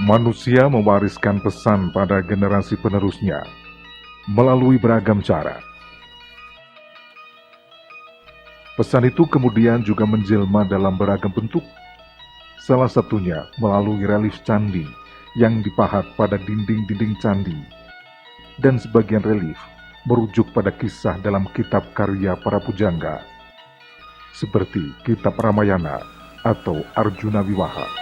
Manusia mewariskan pesan pada generasi penerusnya melalui beragam cara. Pesan itu kemudian juga menjelma dalam beragam bentuk, salah satunya melalui relief candi yang dipahat pada dinding-dinding candi, dan sebagian relief merujuk pada kisah dalam kitab karya para pujangga, seperti kitab Ramayana atau Arjuna Wiwaha.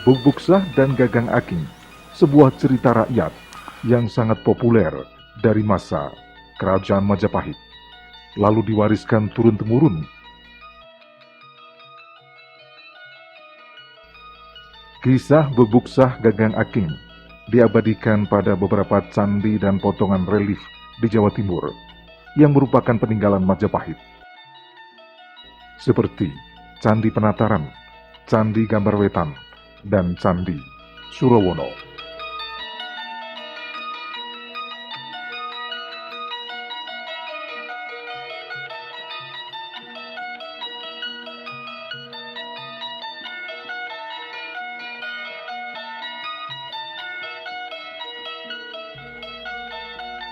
Bubuksah dan Gagang Aking, sebuah cerita rakyat yang sangat populer dari masa Kerajaan Majapahit, lalu diwariskan turun-temurun. Kisah Bubuksah Gagang Aking diabadikan pada beberapa candi dan potongan relief di Jawa Timur yang merupakan peninggalan Majapahit, seperti Candi Penataran, Candi Gambarwetan, dan Candi Surawono.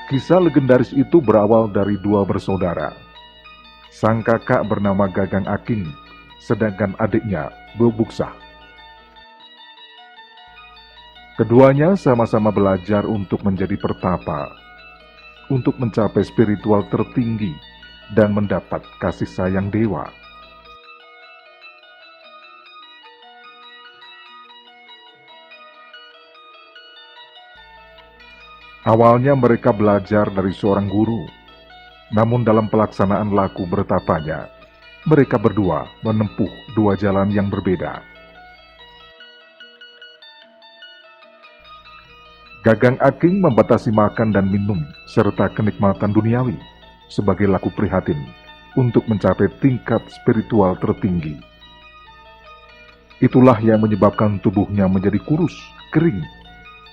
Kisah legendaris itu berawal dari dua bersaudara. Sang kakak bernama Gagang Aking, sedangkan adiknya Bubuksah. Keduanya sama-sama belajar untuk menjadi pertapa, untuk mencapai spiritual tertinggi dan mendapat kasih sayang dewa. Awalnya mereka belajar dari seorang guru, namun dalam pelaksanaan laku bertapanya, mereka berdua menempuh dua jalan yang berbeda. Gagang Aking membatasi makan dan minum serta kenikmatan duniawi sebagai laku prihatin untuk mencapai tingkat spiritual tertinggi. Itulah yang menyebabkan tubuhnya menjadi kurus, kering,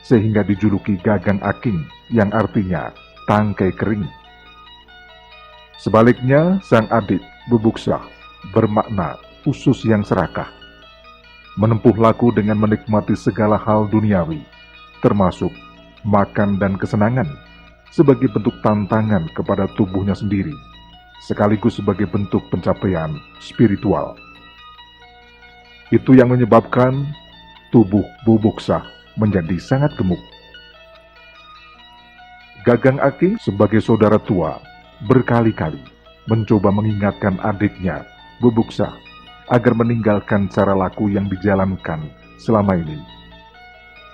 sehingga dijuluki Gagang Aking yang artinya tangkai kering. Sebaliknya, sang adik Bubuksah bermakna usus yang serakah, menempuh laku dengan menikmati segala hal duniawi, termasuk makan dan kesenangan, sebagai bentuk tantangan kepada tubuhnya sendiri, sekaligus sebagai bentuk pencapaian spiritual. Itu yang menyebabkan tubuh Bubuksah menjadi sangat gemuk. Gagang Aking sebagai saudara tua berkali-kali mencoba mengingatkan adiknya Bubuksah agar meninggalkan cara laku yang dijalankan selama ini,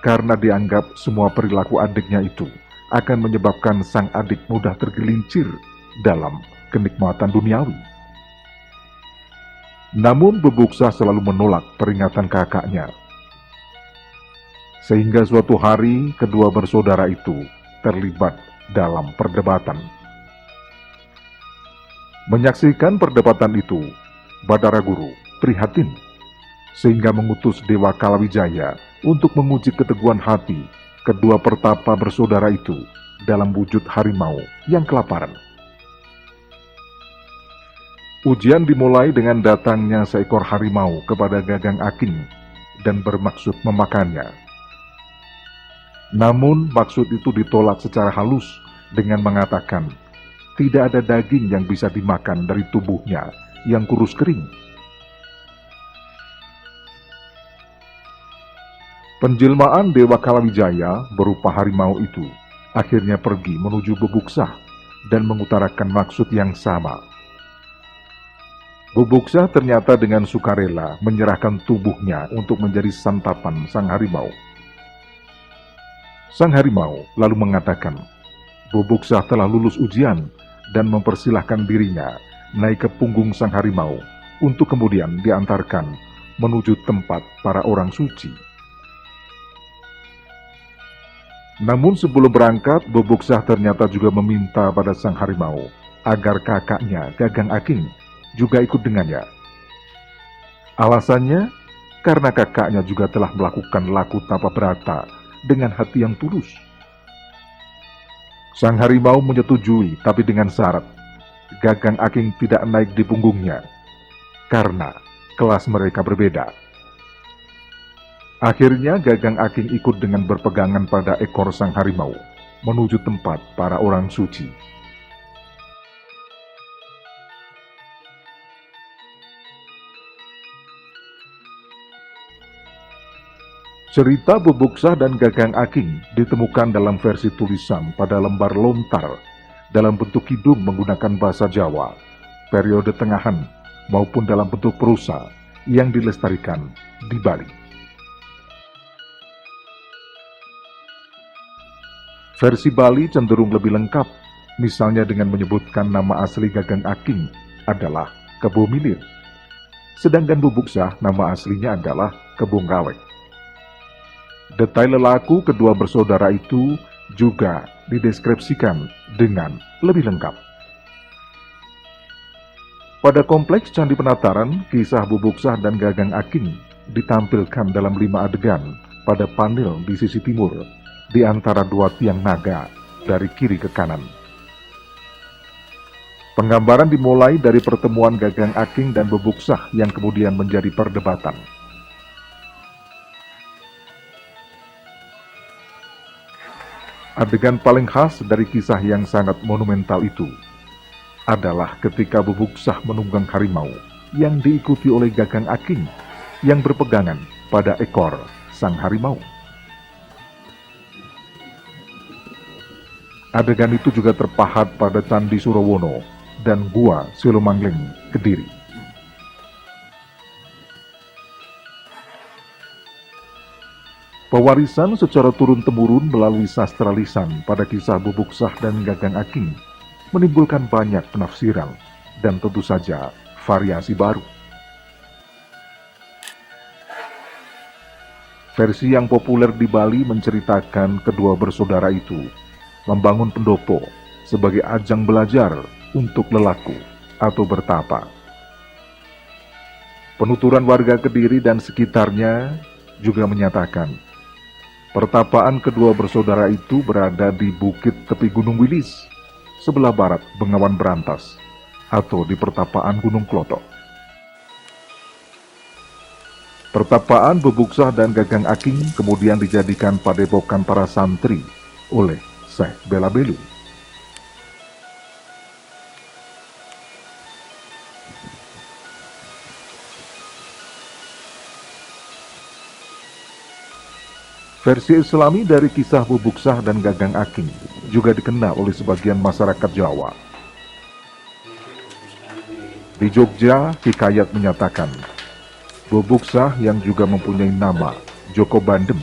karena dianggap semua perilaku adiknya itu akan menyebabkan sang adik mudah tergelincir dalam kenikmatan duniawi. Namun Bubuksah selalu menolak peringatan kakaknya, sehingga suatu hari kedua bersaudara itu terlibat dalam perdebatan. Menyaksikan perdebatan itu, Badara Guru prihatin sehingga mengutus Dewa Kalawijaya untuk menguji keteguhan hati kedua pertapa bersaudara itu dalam wujud harimau yang kelaparan. Ujian dimulai dengan datangnya seekor harimau kepada Gagang Aking dan bermaksud memakannya. Namun maksud itu ditolak secara halus dengan mengatakan tidak ada daging yang bisa dimakan dari tubuhnya yang kurus kering. Penjelmaan Dewa Kalawijaya berupa harimau itu akhirnya pergi menuju Bubuksah dan mengutarakan maksud yang sama. Bubuksah ternyata dengan sukarela menyerahkan tubuhnya untuk menjadi santapan sang harimau. Sang harimau lalu mengatakan, Bubuksah telah lulus ujian dan mempersilahkan dirinya naik ke punggung sang harimau untuk kemudian diantarkan menuju tempat para orang suci. Namun sebelum berangkat, Bubuksah ternyata juga meminta pada sang harimau agar kakaknya Gagang Aking juga ikut dengannya. Alasannya, karena kakaknya juga telah melakukan laku tapa berata dengan hati yang tulus. Sang harimau menyetujui, tapi dengan syarat Gagang Aking tidak naik di punggungnya, karena kelas mereka berbeda. Akhirnya Gagang Aking ikut dengan berpegangan pada ekor sang harimau, menuju tempat para orang suci. Cerita Bubuksah dan Gagang Aking ditemukan dalam versi tulisan pada lembar lontar dalam bentuk kidung menggunakan bahasa Jawa, periode tengahan, maupun dalam bentuk prosa yang dilestarikan di Bali. Versi Bali cenderung lebih lengkap, misalnya dengan menyebutkan nama asli Gagang Aking adalah Kebo Milir, sedangkan Bubuksah nama aslinya adalah Kebo Ngrawek. Detail lelaku kedua bersaudara itu juga dideskripsikan dengan lebih lengkap. Pada kompleks Candi Penataran, kisah Bubuksah dan Gagang Aking ditampilkan dalam 5 adegan pada panel di sisi timur, di antara 2 tiang naga dari kiri ke kanan. Penggambaran dimulai dari pertemuan Gagang Aking dan Bubuksah yang kemudian menjadi perdebatan. Adegan paling khas dari kisah yang sangat monumental itu adalah ketika Bubuksah menunggang harimau yang diikuti oleh Gagang Aking yang berpegangan pada ekor sang harimau. Adegan itu juga terpahat pada Candi Surawono dan Gua Silomangling, Kediri. Pewarisan secara turun-temurun melalui sastra lisan pada kisah Bubuksah dan Gagang Aking menimbulkan banyak penafsiran dan tentu saja variasi baru. Versi yang populer di Bali menceritakan kedua bersaudara itu membangun pendopo sebagai ajang belajar untuk lelaku atau bertapa. Penuturan warga Kediri dan sekitarnya juga menyatakan pertapaan kedua bersaudara itu berada di bukit tepi Gunung Wilis, sebelah barat Bengawan Berantas, atau di pertapaan Gunung Klotok. Pertapaan Bubuksah dan Gagang Aking kemudian dijadikan padepokan para santri oleh Syekh Belabelu. Versi Islami dari kisah Bubuksah dan Gagang Aking juga dikenal oleh sebagian masyarakat Jawa. Di Jogja, hikayat menyatakan, Bubuksah yang juga mempunyai nama Joko Bandem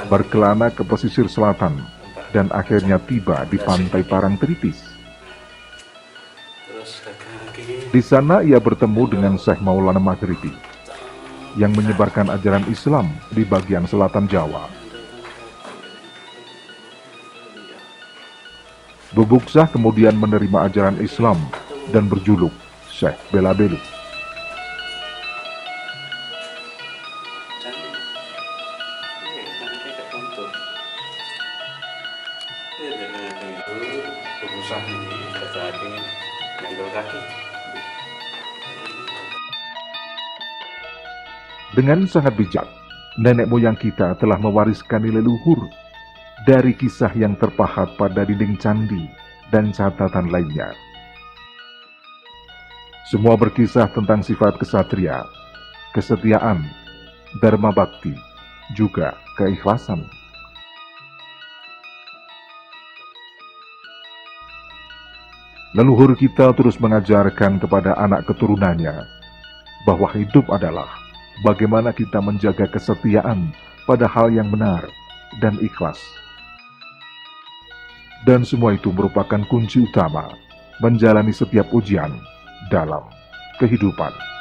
berkelana ke pesisir selatan dan akhirnya tiba di pantai Parangtritis. Di sana ia bertemu dengan Syekh Maulana Maghribi yang menyebarkan ajaran Islam di bagian selatan Jawa. Bubuksah kemudian menerima ajaran Islam dan berjuluk Syekh Belabelu. Dengan sangat bijak, nenek moyang kita telah mewariskan nilai luhur dari kisah yang terpahat pada dinding candi dan catatan lainnya. Semua berkisah tentang sifat kesatria, kesetiaan, dharma bakti, juga keikhlasan. Leluhur kita terus mengajarkan kepada anak keturunannya bahwa hidup adalah bagaimana kita menjaga kesetiaan pada hal yang benar dan ikhlas. Dan semua itu merupakan kunci utama menjalani setiap ujian dalam kehidupan.